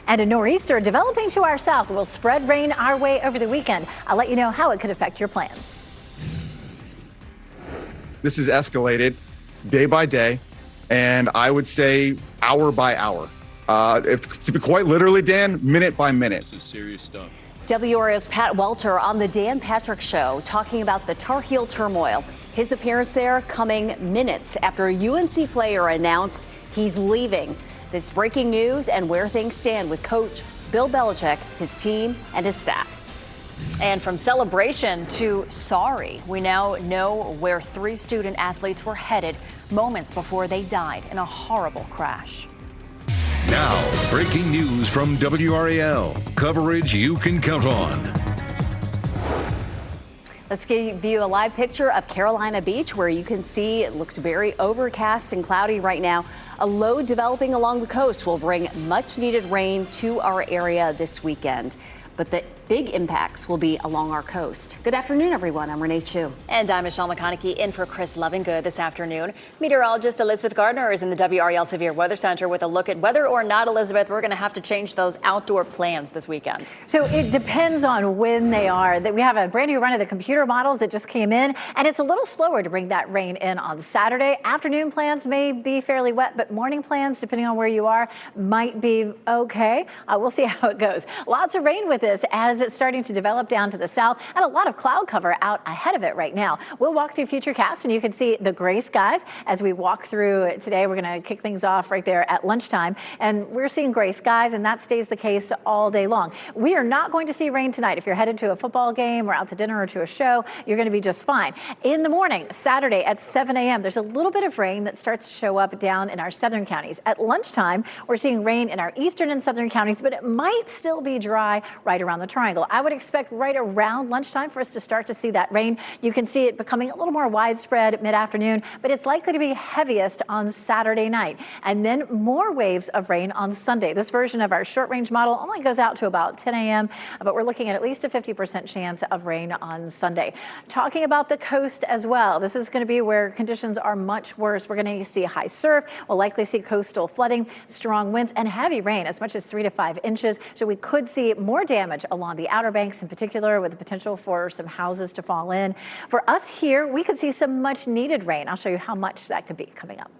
And a nor'easter developing to our south will spread rain our way over the weekend. I'll let you know how it could affect your plans. This is escalated day by day, and I would say hour by hour. To be quite literally, Dan, minute by minute. This is serious stuff. WRAL's Pat Welter on the Dan Patrick Show talking about the Tar Heel turmoil. His appearance there coming minutes after a UNC player announced he's leaving. This breaking news and where things stand with Coach Bill Belichick, his team, and his staff. And from celebration to sorry, we now know where 3 student athletes were headed moments before they died in a horrible crash. Now, breaking news from WRAL. Coverage you can count on. Let's give you a live picture of Carolina Beach, where you can see it looks very overcast and cloudy right now. A low developing along the coast will bring much needed rain to our area this weekend. But the big impacts will be along our coast. Good afternoon, everyone. I'm Renee Chu. And I'm Michelle McConaughey in for Chris Lovingood this afternoon. Meteorologist Elizabeth Gardner is in the WRAL Severe Weather Center with a look at whether or not, Elizabeth, we're going to have to change those outdoor plans this weekend. So it depends on when they are. We have a brand new run of the computer models that just came in, and it's a little slower to bring that rain in on Saturday. Afternoon plans may be fairly wet, but morning plans, depending on where you are, might be okay. We'll see how it goes. Lots of rain with this as it's starting to develop down to the south, and a lot of cloud cover out ahead of it right now. We'll walk through Futurecast, and you can see the gray skies as we walk through it today. We're going to kick things off right there at lunchtime, and we're seeing gray skies, and that stays the case all day long. We are not going to see rain tonight. If you're headed to a football game or out to dinner or to a show, you're going to be just fine. In the morning, Saturday at 7 a.m., there's a little bit of rain that starts to show up down in our southern counties. At lunchtime, we're seeing rain in our eastern and southern counties, but it might still be dry right around the triangle. I would expect right around lunchtime for us to start to see that rain. You can see it becoming a little more widespread mid-afternoon, but it's likely to be heaviest on Saturday night. And then more waves of rain on Sunday. This version of our short-range model only goes out to about 10 a.m., but we're looking at least a 50% chance of rain on Sunday. Talking about the coast as well, this is going to be where conditions are much worse. We're going to see high surf. We'll likely see coastal flooding, strong winds, and heavy rain, as much as 3 to 5 inches. So we could see more damage along the Outer Banks in particular, with the potential for some houses to fall in. For us here, we could see some much needed rain. I'll show you how much that could be coming up.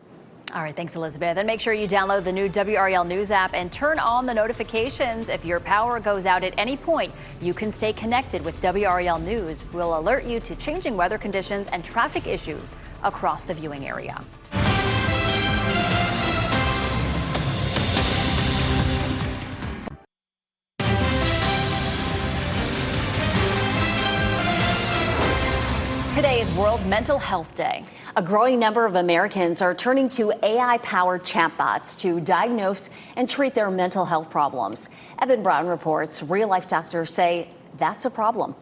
All right, thanks, Elizabeth. And make sure you download the new WRAL News app and turn on the notifications. If your power goes out at any point, you can stay connected with WRAL News. We'll alert you to changing weather conditions and traffic issues across the viewing area. Today is World Mental Health Day. A growing number of Americans are turning to AI-powered chatbots to diagnose and treat their mental health problems. Evan Brown reports real-life doctors say that's a problem.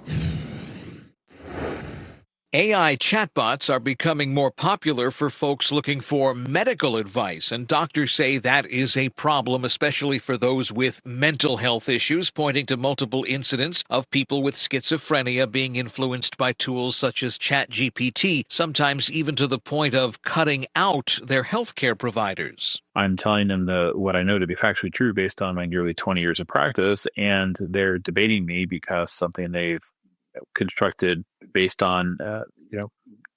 AI chatbots are becoming more popular for folks looking for medical advice, and doctors say that is a problem, especially for those with mental health issues, pointing to multiple incidents of people with schizophrenia being influenced by tools such as ChatGPT, sometimes even to the point of cutting out their healthcare providers. I'm telling them what I know to be factually true based on my nearly 20 years of practice, and they're debating me because something they've constructed based on,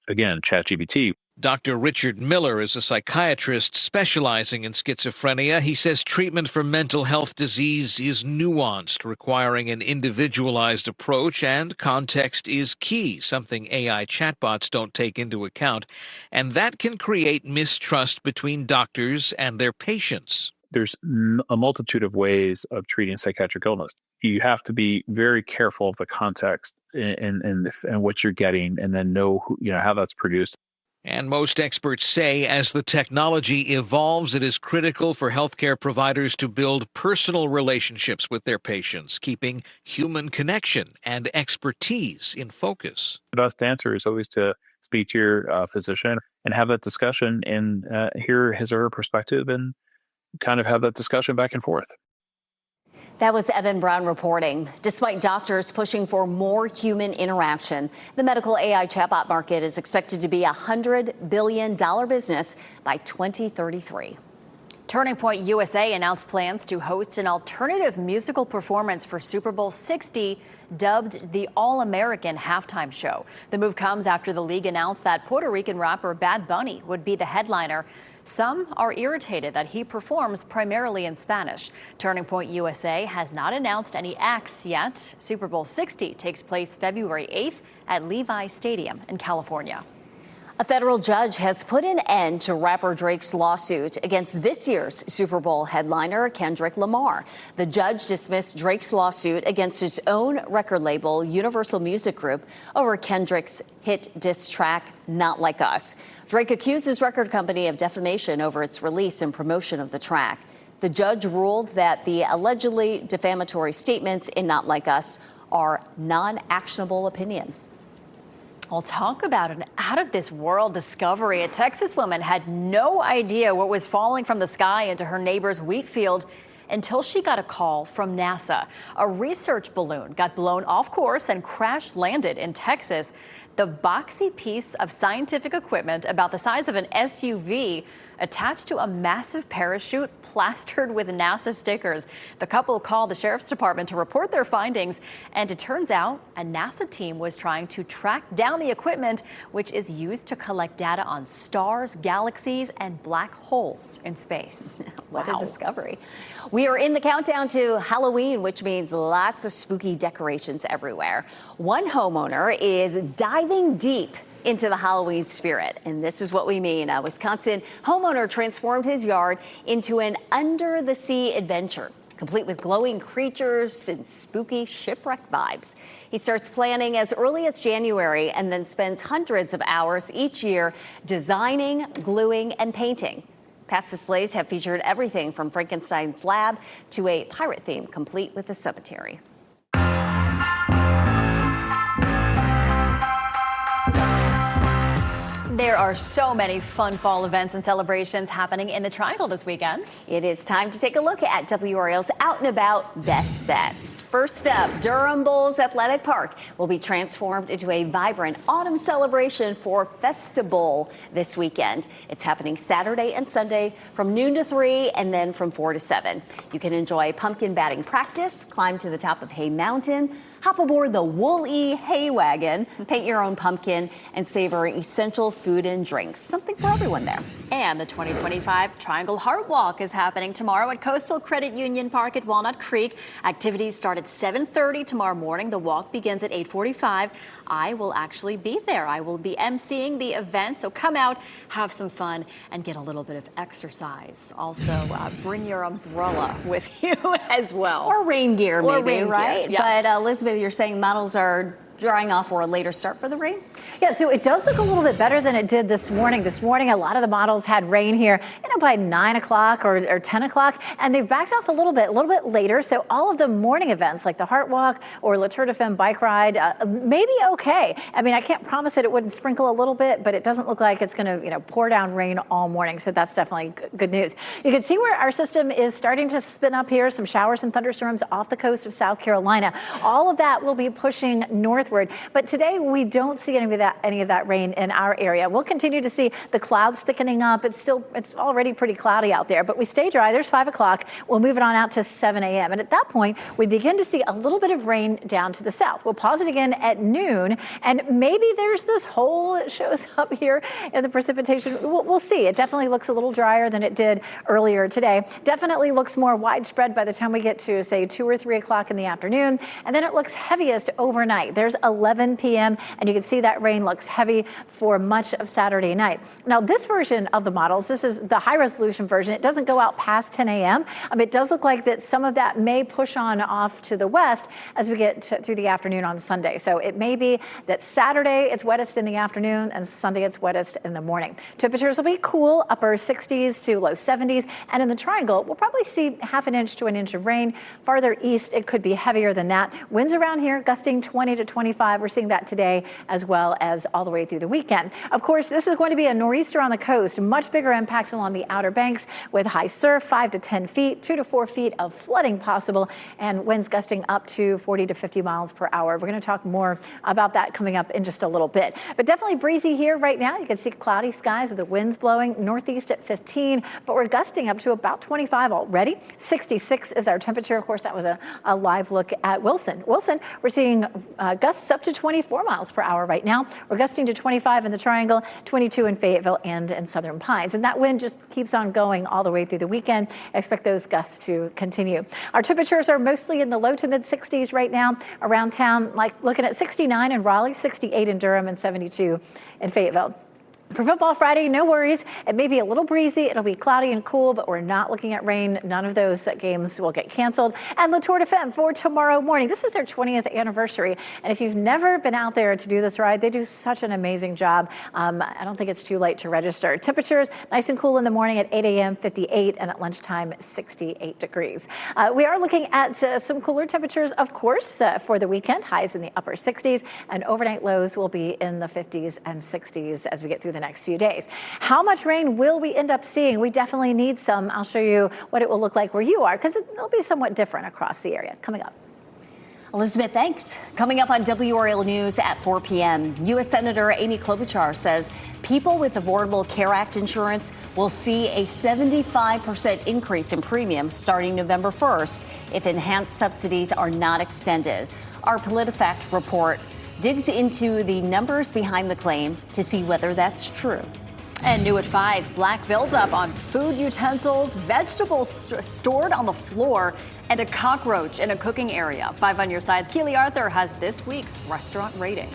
again, ChatGPT. Dr. Richard Miller is a psychiatrist specializing in schizophrenia. He says treatment for mental health disease is nuanced, requiring an individualized approach, and context is key, something AI chatbots don't take into account. And that can create mistrust between doctors and their patients. There's a multitude of ways of treating psychiatric illness. You have to be very careful of the context and what you're getting, and then know how that's produced. And most experts say as the technology evolves, it is critical for healthcare providers to build personal relationships with their patients, keeping human connection and expertise in focus. The best answer is always to speak to your physician and have that discussion and hear his or her perspective and kind of have that discussion back and forth. That was Evan Brown reporting. Despite doctors pushing for more human interaction, the medical AI chatbot market is expected to be a $100 billion business by 2033. Turning Point USA announced plans to host an alternative musical performance for Super Bowl 60, dubbed the All-American Halftime Show. The move comes after the league announced that Puerto Rican rapper Bad Bunny would be the headliner. Some are irritated that he performs primarily in Spanish. Turning Point USA has not announced any acts yet. Super Bowl 60 takes place February 8th at Levi Stadium in California. A federal judge has put an end to rapper Drake's lawsuit against this year's Super Bowl headliner, Kendrick Lamar. The judge dismissed Drake's lawsuit against his own record label, Universal Music Group, over Kendrick's hit diss track, Not Like Us. Drake accused his record company of defamation over its release and promotion of the track. The judge ruled that the allegedly defamatory statements in Not Like Us are non-actionable opinion. We'll talk about an out-of-this-world discovery. A Texas woman had no idea what was falling from the sky into her neighbor's wheat field until she got a call from NASA. A research balloon got blown off course and crash-landed in Texas. The boxy piece of scientific equipment about the size of an SUV attached to a massive parachute plastered with NASA stickers. The couple called the sheriff's department to report their findings, and it turns out a NASA team was trying to track down the equipment, which is used to collect data on stars, galaxies, and black holes in space. What a discovery. We are in the countdown to Halloween, which means lots of spooky decorations everywhere. One homeowner is diving deep into the Halloween spirit. And this is what we mean. A Wisconsin homeowner transformed his yard into an under-the-sea adventure, complete with glowing creatures and spooky shipwreck vibes. He starts planning as early as January and then spends hundreds of hours each year designing, gluing, and painting. Past displays have featured everything from Frankenstein's lab to a pirate theme, complete with a cemetery. There are so many fun fall events and celebrations happening in the Triangle this weekend. It is time to take a look at WRAL's Out and About Best Bets. First up, Durham Bulls Athletic Park will be transformed into a vibrant autumn celebration for Festival this weekend. It's happening Saturday and Sunday from noon to 3 and then from 4 to 7. You can enjoy pumpkin batting practice, climb to the top of Hay Mountain, hop aboard the Wool-E Hay Wagon, paint your own pumpkin, and savor essential food and drinks. Something for everyone there. And the 2025 Triangle Heart Walk is happening tomorrow at Coastal Credit Union Park at Walnut Creek. Activities start at 7:30 tomorrow morning. The walk begins at 8:45. I will actually be there. I will be emceeing the event, so come out, have some fun, and get a little bit of exercise. Also, bring your umbrella with you as well. Or rain gear, Or maybe, rain right? gear, yes. But Elizabeth, you're saying models are drying off for a later start for the rain? Yeah, so it does look a little bit better than it did this morning. This morning, a lot of the models had rain here, by 9 o'clock or 10 o'clock, and they've backed off a little bit later. So all of the morning events, like the Heart Walk or La Tour de Femme bike ride, may be okay. I mean, I can't promise that it wouldn't sprinkle a little bit, but it doesn't look like it's going to, pour down rain all morning. So that's definitely good news. You can see where our system is starting to spin up here. Some showers and thunderstorms off the coast of South Carolina. All of that will be pushing northward. But today we don't see any of that rain in our area. We'll continue to see the clouds thickening up. It's already pretty cloudy out there, but we stay dry. There's 5 o'clock. We'll move it on out to 7 a.m. And at that point, we begin to see a little bit of rain down to the south. We'll pause it again at noon, and maybe there's this hole that shows up here in the precipitation. We'll see. It definitely looks a little drier than it did earlier today. Definitely looks more widespread by the time we get to, say, 2 or 3 o'clock in the afternoon, and then it looks heaviest overnight. There's 11 p.m., and you can see that rain looks heavy for much of Saturday night. Now, this version of the models, this is the high-resolution version. It doesn't go out past 10 a.m. It does look like that some of that may push on off to the west as we get through the afternoon on Sunday. So it may be that Saturday it's wettest in the afternoon and Sunday it's wettest in the morning. Temperatures will be cool, upper 60s to low 70s. And in the Triangle, we'll probably see half an inch to an inch of rain. Farther east, it could be heavier than that. Winds around here gusting 20 to 20 25. We're seeing that today as well as all the way through the weekend. Of course, this is going to be a nor'easter on the coast, much bigger impacts along the Outer Banks with high surf, 5 to 10 feet, 2 to 4 feet of flooding possible, and winds gusting up to 40 to 50 miles per hour. We're going to talk more about that coming up in just a little bit. But definitely breezy here right now. You can see cloudy skies with the winds blowing northeast at 15, but we're gusting up to about 25 already. 66 is our temperature. Of course, that was a live look at Wilson. We're seeing gusts up to 24 miles per hour right now. We're gusting to 25 in the Triangle, 22 in Fayetteville and in Southern Pines. And that wind just keeps on going all the way through the weekend. I expect those gusts to continue. Our temperatures are mostly in the low to mid 60s right now around town, like looking at 69 in Raleigh, 68 in Durham, and 72 in Fayetteville. For Football Friday, no worries. It may be a little breezy. It'll be cloudy and cool, but we're not looking at rain. None of those games will get canceled. And the Tour de Femme for tomorrow morning. This is their 20th anniversary. And if you've never been out there to do this ride, they do such an amazing job. I don't think it's too late to register. Temperatures nice and cool in the morning at 8 a.m., 58, and at lunchtime, 68 degrees. We are looking at some cooler temperatures, of course, for the weekend. Highs in the upper 60s, and overnight lows will be in the 50s and 60s as we get through the next few days. How much rain will we end up seeing? We definitely need some. I'll show you what it will look like where you are, because it'll be somewhat different across the area. Coming up. Elizabeth, thanks. Coming up on WRAL News at 4 p.m., U.S. Senator Amy Klobuchar says people with Affordable Care Act insurance will see a 75% increase in premiums starting November 1st if enhanced subsidies are not extended. Our PolitiFact report digs into the numbers behind the claim to see whether that's true. And new at 5, black buildup on food utensils, vegetables stored on the floor, and a cockroach in a cooking area. 5 on your sides. Keely Arthur has this week's restaurant ratings.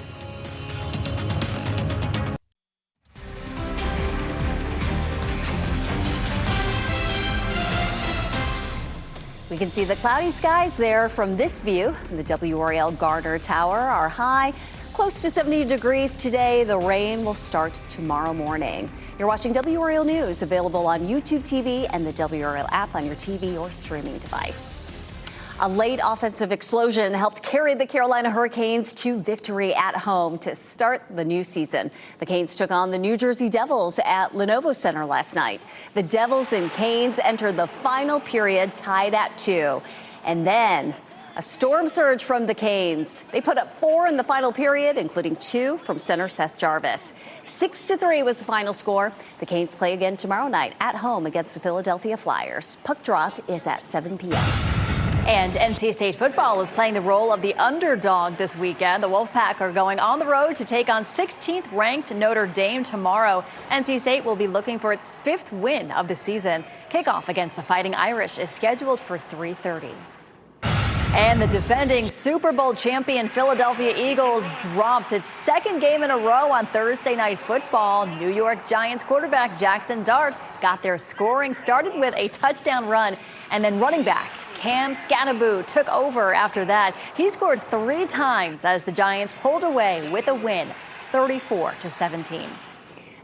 We can see the cloudy skies there from this view. The WRAL Garner Tower, our high close to 70 degrees today. The rain will start tomorrow morning. You're watching WRAL News, available on YouTube TV and the WRAL app on your TV or streaming device. A late offensive explosion helped carry the Carolina Hurricanes to victory at home to start the new season. The Canes took on the New Jersey Devils at Lenovo Center last night. The Devils and Canes entered the final period tied at 2. And then a storm surge from the Canes. They put up 4 in the final period, including 2 from center Seth Jarvis. 6-3 was the final score. The Canes play again tomorrow night at home against the Philadelphia Flyers. Puck drop is at 7 p.m. And NC State football is playing the role of the underdog this weekend. The Wolfpack are going on the road to take on 16th ranked Notre Dame tomorrow. NC State will be looking for its 5th win of the season. Kickoff against the Fighting Irish is scheduled for 3:30. And the defending Super Bowl champion Philadelphia Eagles drops its 2nd game in a row on Thursday Night Football. New York Giants quarterback Jackson Dart got their scoring started with a touchdown run, and then running back Cam Scatteraboo took over after that. He scored 3 times as the Giants pulled away with a win, 34-17.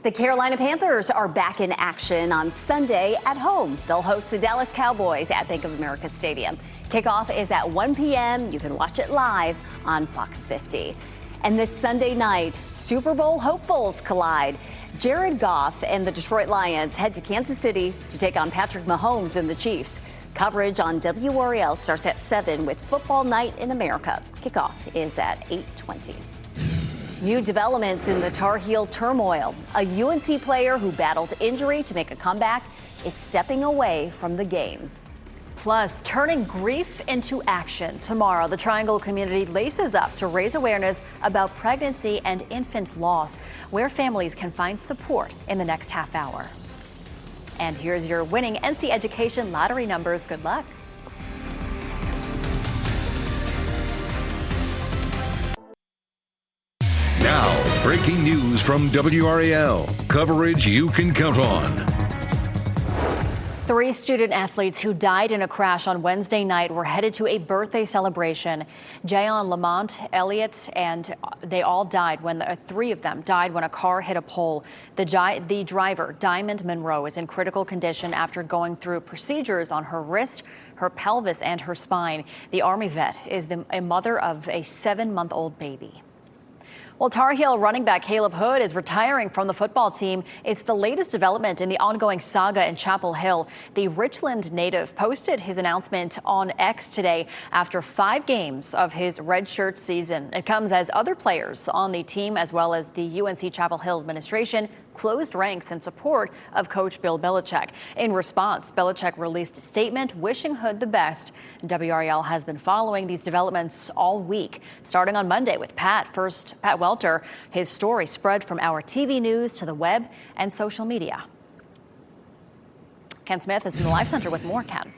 The Carolina Panthers are back in action on Sunday at home. They'll host the Dallas Cowboys at Bank of America Stadium. Kickoff is at 1 p.m. You can watch it live on Fox 50. And this Sunday night, Super Bowl hopefuls collide. Jared Goff and the Detroit Lions head to Kansas City to take on Patrick Mahomes and the Chiefs. Coverage on WRAL starts at 7 with Football Night in America. Kickoff is at 8:20. New developments in the Tar Heel turmoil. A UNC player who battled injury to make a comeback is stepping away from the game. Plus, turning grief into action. Tomorrow, the Triangle community laces up to raise awareness about pregnancy and infant loss, where families can find support in the next half hour. And here's your winning NC Education lottery numbers. Good luck. Now, breaking news from WRAL. Coverage you can count on. 3 student athletes who died in a crash on Wednesday night were headed to a birthday celebration. Jayon, Lamont, Elliott, and they all died when 3 of them died when a car hit a pole. The driver, Diamond Monroe, is in critical condition after going through procedures on her wrist, her pelvis, and her spine. The Army vet is a mother of a 7-month-old baby. Well, Tar Heel running back Caleb Hood is retiring from the football team. It's the latest development in the ongoing saga in Chapel Hill. The Richland native posted his announcement on X today after 5 games of his redshirt season. It comes as other players on the team, as well as the UNC Chapel Hill administration, closed ranks in support of Coach Bill Belichick. In response, Belichick released a statement wishing Hood the best. WRAL has been following these developments all week, starting on Monday with Pat Welter. His story spread from our TV news to the web and social media. Ken Smith is in the Live Center with more. Ken.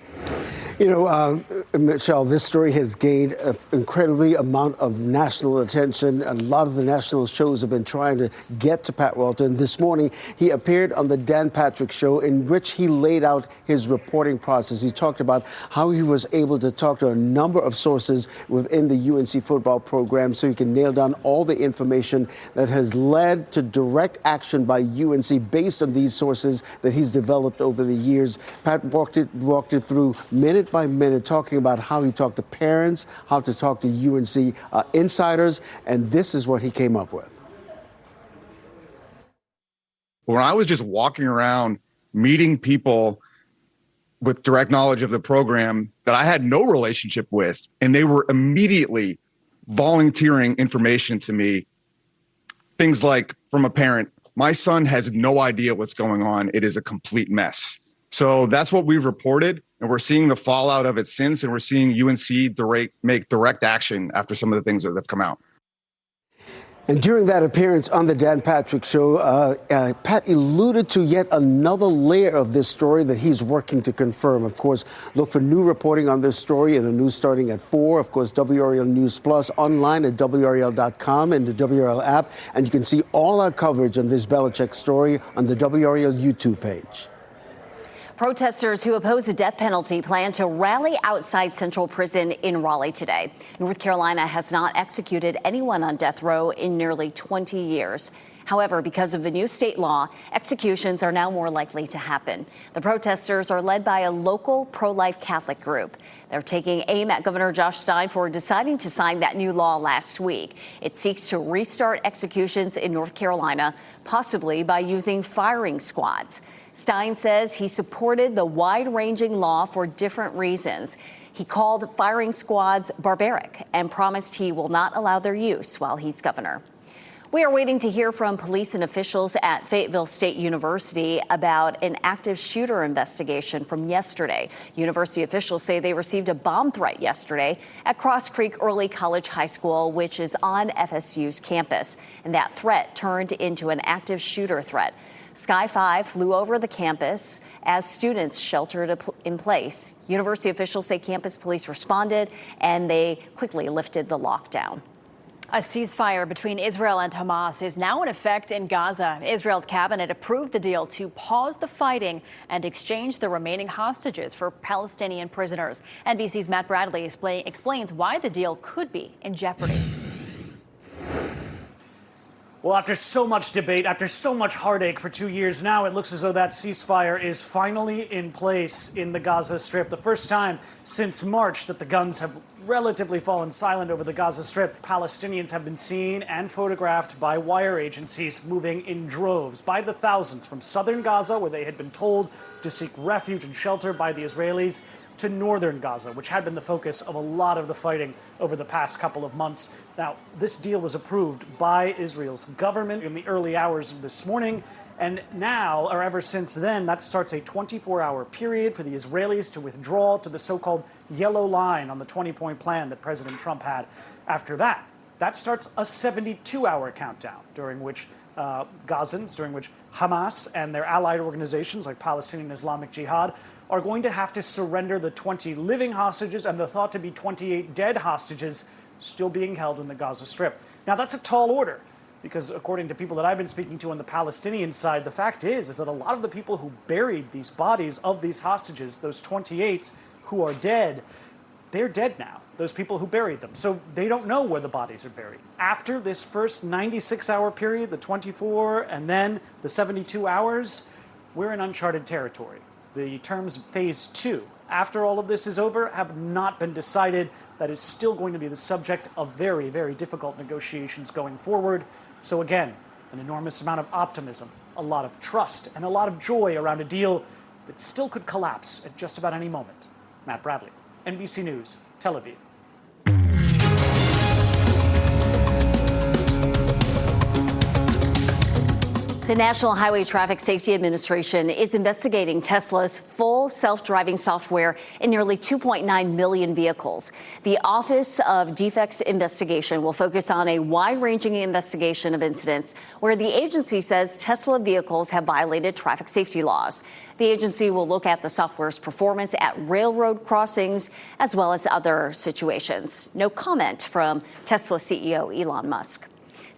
You know, Michelle, this story has gained an incredibly amount of national attention. A lot of the national shows have been trying to get to Pat Welter. And this morning, he appeared on the Dan Patrick Show, in which he laid out his reporting process. He talked about how he was able to talk to a number of sources within the UNC football program so he can nail down all the information that has led to direct action by UNC based on these sources that he's developed over the years. Pat walked it through minute by minute, talking about how he talked to parents, how to talk to UNC insiders, and this is what he came up with. When I was just walking around meeting people with direct knowledge of the program that I had no relationship with, and they were immediately volunteering information to me, things like from a parent, my son has no idea what's going on. It is a complete mess. So that's what we've reported, and we're seeing the fallout of it since, and we're seeing UNC make direct action after some of the things that have come out. And during that appearance on the Dan Patrick Show, Pat alluded to yet another layer of this story that he's working to confirm. Of course, look for new reporting on this story in the news starting at 4. Of course, WRAL News Plus online at WRAL.com and the WRAL app. And you can see all our coverage on this Belichick story on the WRAL YouTube page. Protesters who oppose the death penalty plan to rally outside Central Prison in Raleigh today. North Carolina has not executed anyone on death row in nearly 20 years. However, because of the new state law, executions are now more likely to happen. The protesters are led by a local pro-life Catholic group. They're taking aim at Governor Josh Stein for deciding to sign that new law last week. It seeks to restart executions in North Carolina, possibly by using firing squads. Stein says he supported the wide-ranging law for different reasons. He called firing squads barbaric and promised he will not allow their use while he's governor. We are waiting to hear from police and officials at Fayetteville State University about an active shooter investigation from yesterday. University officials say they received a bomb threat yesterday at Cross Creek Early College High School, which is on FSU's campus. And that threat turned into an active shooter threat. Sky 5 flew over the campus as students sheltered in place. University officials say campus police responded and they quickly lifted the lockdown. A ceasefire between Israel and Hamas is now in effect in Gaza. Israel's cabinet approved the deal to pause the fighting and exchange the remaining hostages for Palestinian prisoners. NBC's Matt Bradley explains why the deal could be in jeopardy. Well, after so much debate, after so much heartache for 2 years now, it looks as though that ceasefire is finally in place in the Gaza Strip. The first time since March that the guns have relatively fallen silent over the Gaza Strip. Palestinians have been seen and photographed by wire agencies moving in droves by the thousands from southern Gaza, where they had been told to seek refuge and shelter by the Israelis, to northern Gaza, which had been the focus of a lot of the fighting over the past couple of months. Now, this deal was approved by Israel's government in the early hours of this morning. And now, or ever since then, that starts a 24-hour period for the Israelis to withdraw to the so-called yellow line on the 20-point plan that President Trump had. After that, that starts a 72-hour countdown during which Gazans, during which Hamas and their allied organizations like Palestinian Islamic Jihad are going to have to surrender the 20 living hostages and the thought to be 28 dead hostages still being held in the Gaza Strip. Now, that's a tall order, Because according to people that I've been speaking to on the Palestinian side, the fact is that a lot of the people who buried these bodies of these hostages, those 28 who are dead, they're dead now, those people who buried them. So they don't know where the bodies are buried. After this first 96-hour period, the 24 and then the 72 hours, we're in uncharted territory. The terms phase 2, after all of this is over, have not been decided. That is still going to be the subject of very, very difficult negotiations going forward. So again, an enormous amount of optimism, a lot of trust, and a lot of joy around a deal that still could collapse at just about any moment. Matt Bradley, NBC News, Tel Aviv. The National Highway Traffic Safety Administration is investigating Tesla's full self-driving software in nearly 2.9 million vehicles. The Office of Defects Investigation will focus on a wide-ranging investigation of incidents where the agency says Tesla vehicles have violated traffic safety laws. The agency will look at the software's performance at railroad crossings as well as other situations. No comment from Tesla CEO Elon Musk.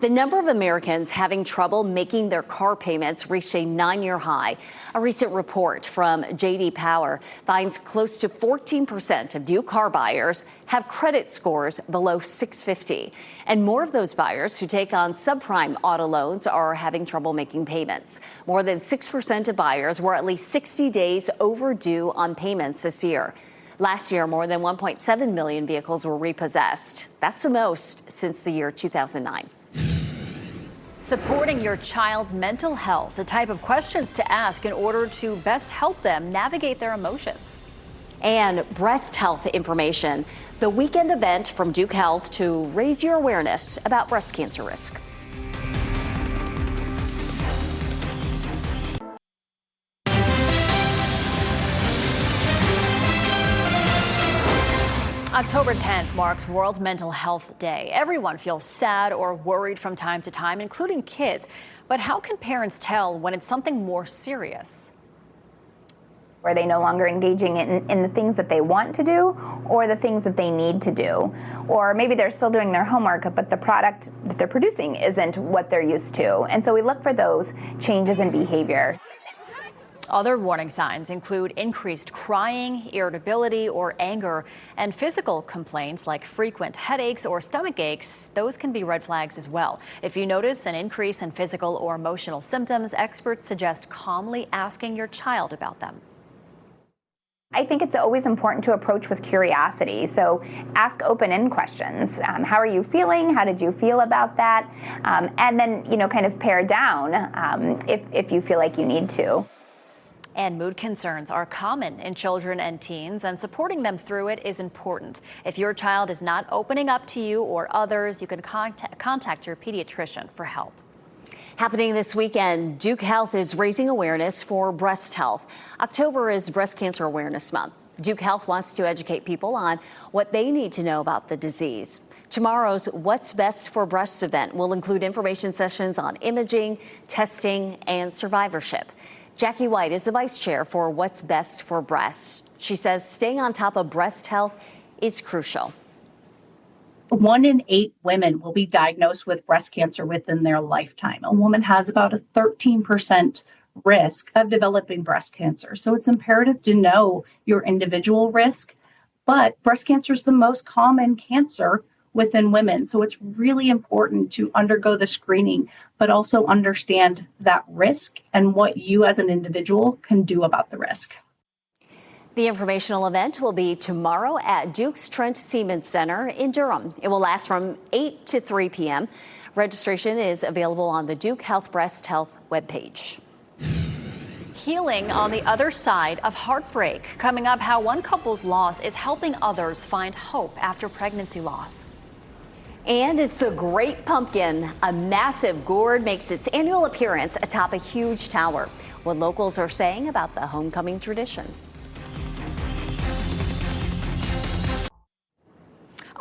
The number of Americans having trouble making their car payments reached a 9-year high. A recent report from J.D. Power finds close to 14% of new car buyers have credit scores below 650. And more of those buyers who take on subprime auto loans are having trouble making payments. More than 6% of buyers were at least 60 days overdue on payments this year. Last year, more than 1.7 million vehicles were repossessed. That's the most since the year 2009. Supporting your child's mental health, the type of questions to ask in order to best help them navigate their emotions. And breast health information, the weekend event from Duke Health to raise your awareness about breast cancer risk. October 10th marks World Mental Health Day. Everyone feels sad or worried from time to time, including kids. But how can parents tell when it's something more serious? Are they no longer engaging in the things that they want to do or the things that they need to do? Or maybe they're still doing their homework, but the product that they're producing isn't what they're used to. And so we look for those changes in behavior. Other warning signs include increased crying, irritability, or anger, and physical complaints like frequent headaches or stomach aches. Those can be red flags as well. If you notice an increase in physical or emotional symptoms, experts suggest calmly asking your child about them. I think it's always important to approach with curiosity. So ask open-end questions. How are you feeling? How did you feel about that? And then, kind of pare down if you feel like you need to. And mood concerns are common in children and teens, and supporting them through it is important. If your child is not opening up to you or others, you can contact your pediatrician for help. Happening this weekend, Duke Health is raising awareness for breast health. October is Breast Cancer Awareness Month. Duke Health wants to educate people on what they need to know about the disease. Tomorrow's What's Best for Breasts event will include information sessions on imaging, testing, and survivorship. Jackie White is the vice chair for What's Best for Breasts. She says staying on top of breast health is crucial. 1 in 8 women will be diagnosed with breast cancer within their lifetime. A woman has about a 13% risk of developing breast cancer. So it's imperative to know your individual risk, but breast cancer is the most common cancer within women. So it's really important to undergo the screening, but also understand that risk and what you as an individual can do about the risk. The informational event will be tomorrow at Duke's Trent Seaman Center in Durham. It will last from 8 to 3 p.m. Registration is available on the Duke Health Breast Health webpage. Healing on the other side of heartbreak. Coming up, how one couple's loss is helping others find hope after pregnancy loss. And it's a great pumpkin. A massive gourd makes its annual appearance atop a huge tower. What locals are saying about the homecoming tradition.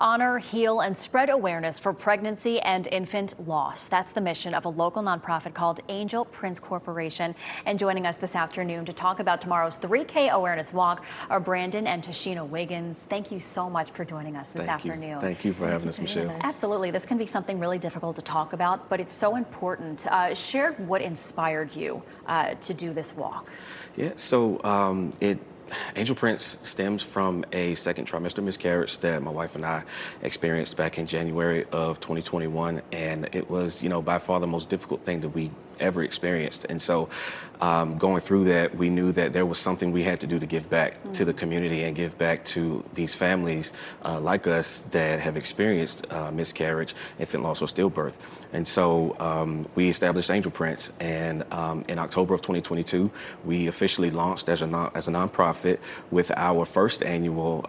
Honor, heal, and spread awareness for pregnancy and infant loss. That's the mission of a local nonprofit called Angel Prince Corporation. And joining us this afternoon to talk about tomorrow's 3K awareness walk are Brandon and Tashina Wiggins. Thank you so much for joining us this afternoon. Thank you for having us, Michelle. Absolutely. This can be something really difficult to talk about, but it's so important. Share what inspired you to do this walk. Yeah, so Angel Prince stems from a second trimester miscarriage that my wife and I experienced back in January of 2021. And it was, by far the most difficult thing that we ever experienced. And so going through that, we knew that there was something we had to do to give back to the community and give back to these families like us that have experienced miscarriage, infant loss, or stillbirth. And so we established Angel Prince, and in October of 2022, we officially launched as a nonprofit with our first annual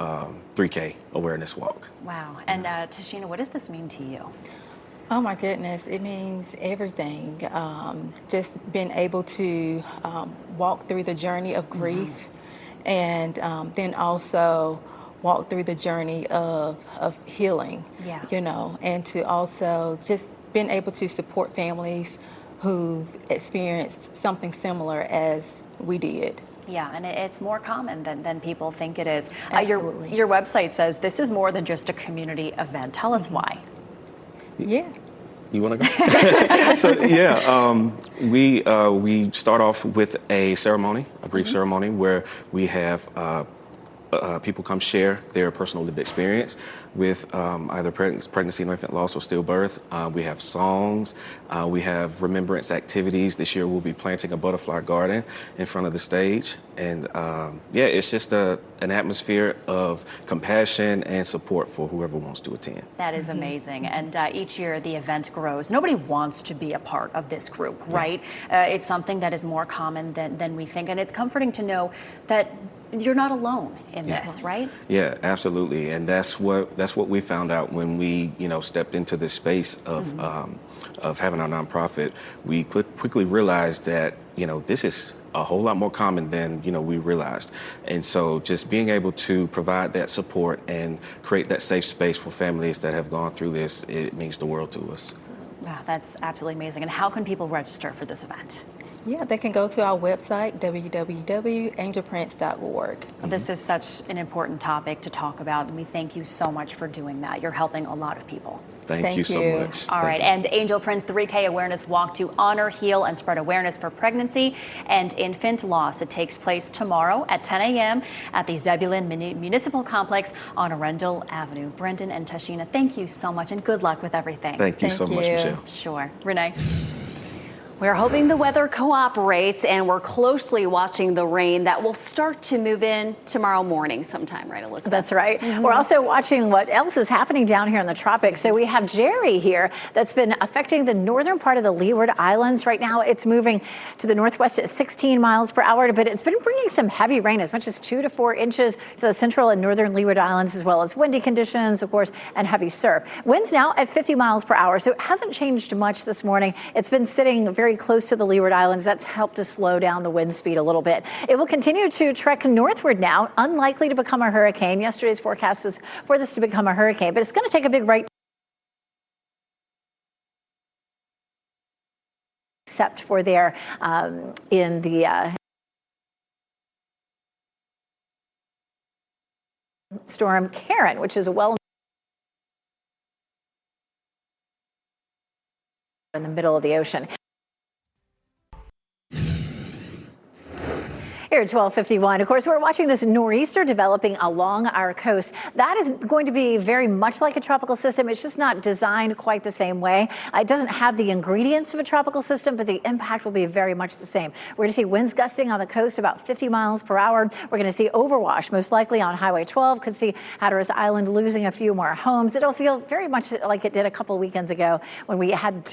3K awareness walk. Wow. And Tashina, what does this mean to you? Oh my goodness, it means everything. Just being able to walk through the journey of grief, and then also walk through the journey of healing, and to also just being able to support families who've experienced something similar as we did. Yeah, and it's more common than people think it is. Absolutely. Your website says this is more than just a community event. Tell us why. Yeah. You want to go? So we start off with a ceremony, a brief ceremony where we have people come share their personal lived experience with either pregnancy, infant loss, or stillbirth. We have songs. We have remembrance activities. This year we'll be planting a butterfly garden in front of the stage. And it's just an atmosphere of compassion and support for whoever wants to attend. That is amazing. And each year the event grows. Nobody wants to be a part of this group, right? It's something that is more common than we think. And it's comforting to know that you're not alone in this, right? Yeah, absolutely. And that's what we found out when we, stepped into this space of having our nonprofit. We quickly realized that, this is a whole lot more common than, we realized. And so just being able to provide that support and create that safe space for families that have gone through this, it means the world to us. Wow, that's absolutely amazing. And how can people register for this event? Yeah, they can go to our website, www.angelprince.org. This is such an important topic to talk about, and we thank you so much for doing that. You're helping a lot of people. Thank you so much. All right, and Angel Prince 3K Awareness Walk to honor, heal, and spread awareness for pregnancy and infant loss. It takes place tomorrow at 10 a.m. at the Zebulon Municipal Complex on Arundel Avenue. Brendan and Tashina, thank you so much, and good luck with everything. Thank you so much, Michelle. Sure. Renee? We're hoping the weather cooperates, and we're closely watching the rain that will start to move in tomorrow morning sometime, right, Elizabeth? That's right. We're also watching what else is happening down here in the tropics. So we have Jerry here that's been affecting the northern part of the Leeward Islands. Right now, it's moving to the northwest at 16 miles per hour, but it's been bringing some heavy rain, as much as 2 to 4 inches to the central and northern Leeward Islands, as well as windy conditions, of course, and heavy surf. Winds now at 50 miles per hour, so it hasn't changed much this morning. It's been sitting very close to the Leeward Islands. That's helped to slow down the wind speed a little bit. It will continue to trek northward now, unlikely to become a hurricane. Yesterday's forecast was for this to become a hurricane, but it's going to take a big right, except for there in the storm Karen, which is a well in the middle of the ocean. Here at 12:51, of course, we're watching this nor'easter developing along our coast. That is going to be very much like a tropical system. It's just not designed quite the same way. It doesn't have the ingredients of a tropical system, but the impact will be very much the same. We're going to see winds gusting on the coast about 50 miles per hour. We're going to see overwash, most likely on Highway 12. Could see Hatteras Island losing a few more homes. It'll feel very much like it did a couple weekends ago when we had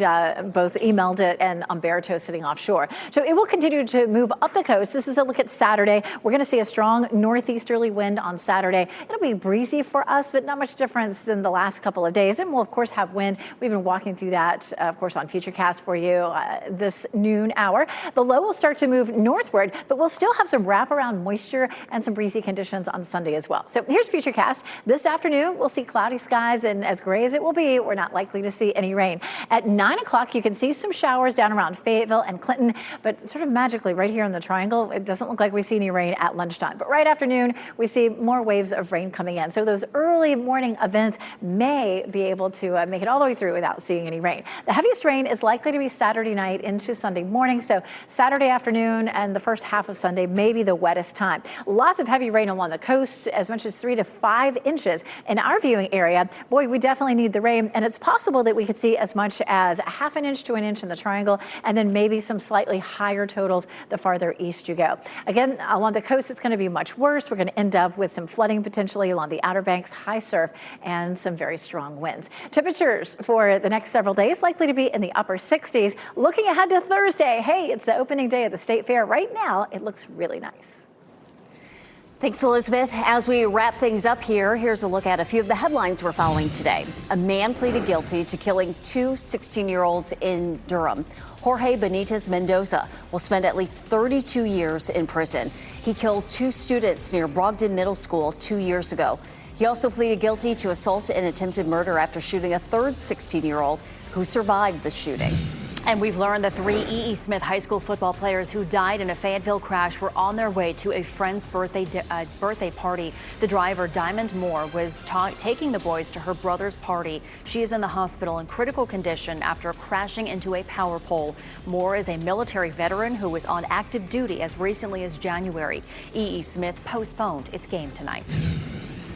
both emailed it and Umberto sitting offshore. So it will continue to move up the coast. This is a look at at Saturday. We're going to see a strong northeasterly wind on Saturday. It'll be breezy for us, but not much difference than the last couple of days. And we'll, of course, have wind. We've been walking through that, of course, on Futurecast for you this noon hour. The low will start to move northward, but we'll still have some wraparound moisture and some breezy conditions on Sunday as well. So here's Futurecast. This afternoon, we'll see cloudy skies, and as gray as it will be, we're not likely to see any rain. At 9 o'clock, you can see some showers down around Fayetteville and Clinton, but sort of magically right here in the triangle, it doesn't look like we see any rain at lunchtime. But right afternoon, we see more waves of rain coming in. So those early morning events may be able to make it all the way through without seeing any rain. The heaviest rain is likely to be Saturday night into Sunday morning. So Saturday afternoon and the first half of Sunday may be the wettest time. Lots of heavy rain along the coast, as much as 3 to 5 inches in our viewing area. Boy, we definitely need the rain, and it's possible that we could see as much as a half an inch to an inch in the triangle, and then maybe some slightly higher totals the farther east you go. Again, along the coast, it's going to be much worse. We're going to end up with some flooding potentially along the Outer Banks, high surf, and some very strong winds. Temperatures for the next several days likely to be in the upper 60s. Looking ahead to Thursday, hey, it's the opening day of the State Fair. Right now, it looks really nice. Thanks, Elizabeth. As we wrap things up here, here's a look at a few of the headlines we're following today. A man pleaded guilty to killing 2 16-year-olds in Durham. Jorge Benitez Mendoza will spend at least 32 years in prison. He killed 2 students near Brogden Middle School 2 years ago. He also pleaded guilty to assault and attempted murder after shooting a third 16-year-old who survived the shooting. And we've learned the 3 E.E. Smith High School football players who died in a Fayetteville crash were on their way to a friend's birthday party. The driver, Diamond Moore, was taking the boys to her brother's party. She is in the hospital in critical condition after crashing into a power pole. Moore is a military veteran who was on active duty as recently as January. E.E. Smith postponed its game tonight.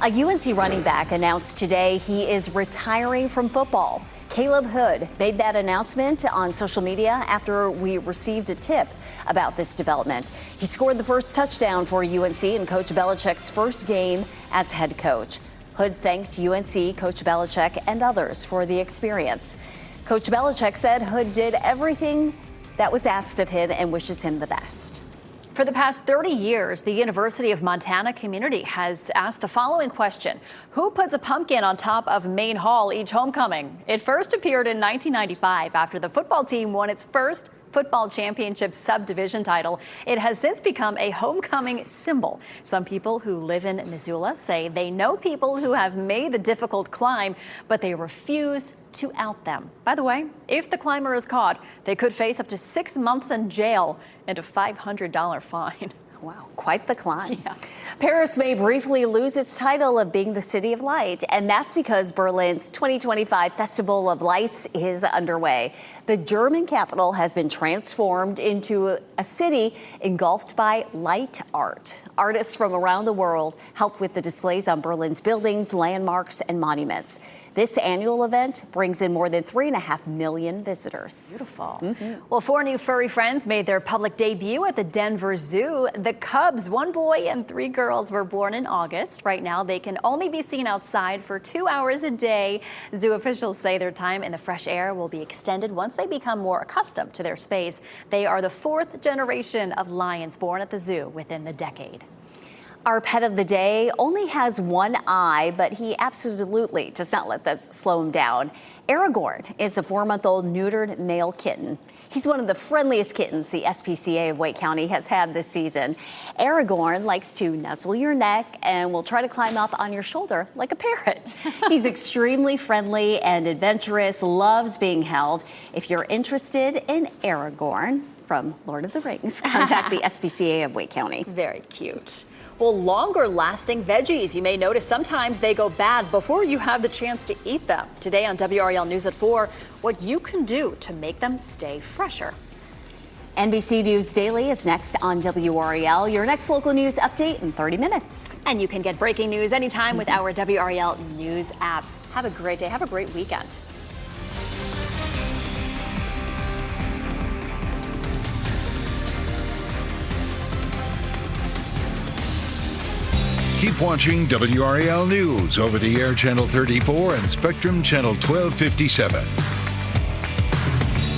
A UNC running back announced today he is retiring from football. Caleb Hood made that announcement on social media after we received a tip about this development. He scored the first touchdown for UNC in Coach Belichick's first game as head coach. Hood thanked UNC, Coach Belichick, and others for the experience. Coach Belichick said Hood did everything that was asked of him and wishes him the best. For the past 30 years, the University of Montana community has asked the following question: who puts a pumpkin on top of Main Hall each homecoming? It first appeared in 1995 after the football team won its first football championship subdivision title. It has since become a homecoming symbol. Some people who live in Missoula say they know people who have made the difficult climb, but they refuse to out them. By the way, if the climber is caught, they could face up to 6 months in jail and a $500 fine. Wow, quite the climb. Yeah. Paris may briefly lose its title of being the City of Light, and that's because Berlin's 2025 Festival of Lights is underway. The German capital has been transformed into a city engulfed by light art. Artists from around the world helped with the displays on Berlin's buildings, landmarks, and monuments. This annual event brings in more than 3.5 million visitors. Beautiful. Mm-hmm. Well, 4 new furry friends made their public debut at the Denver Zoo. The cubs, 1 boy and 3 girls, were born in August. Right now, they can only be seen outside for 2 hours a day. Zoo officials say their time in the fresh air will be extended once they become more accustomed to their space. They are the 4th generation of lions born at the zoo within the decade. Our pet of the day only has 1 eye, but he absolutely does not let that slow him down. Aragorn is a 4-month-old neutered male kitten. He's one of the friendliest kittens the SPCA of Wake County has had this season. Aragorn likes to nuzzle your neck and will try to climb up on your shoulder like a parrot. He's extremely friendly and adventurous, loves being held. If you're interested in Aragorn from Lord of the Rings, contact the SPCA of Wake County. Very cute. Well, longer lasting veggies. You may notice sometimes they go bad before you have the chance to eat them. Today on WRAL News at 4, what you can do to make them stay fresher. NBC News Daily is next on WRAL. Your next local news update in 30 minutes. And you can get breaking news anytime with our WRAL News app. Have a great day. Have a great weekend. Keep watching WRAL News over the air channel 34 and Spectrum channel 1257.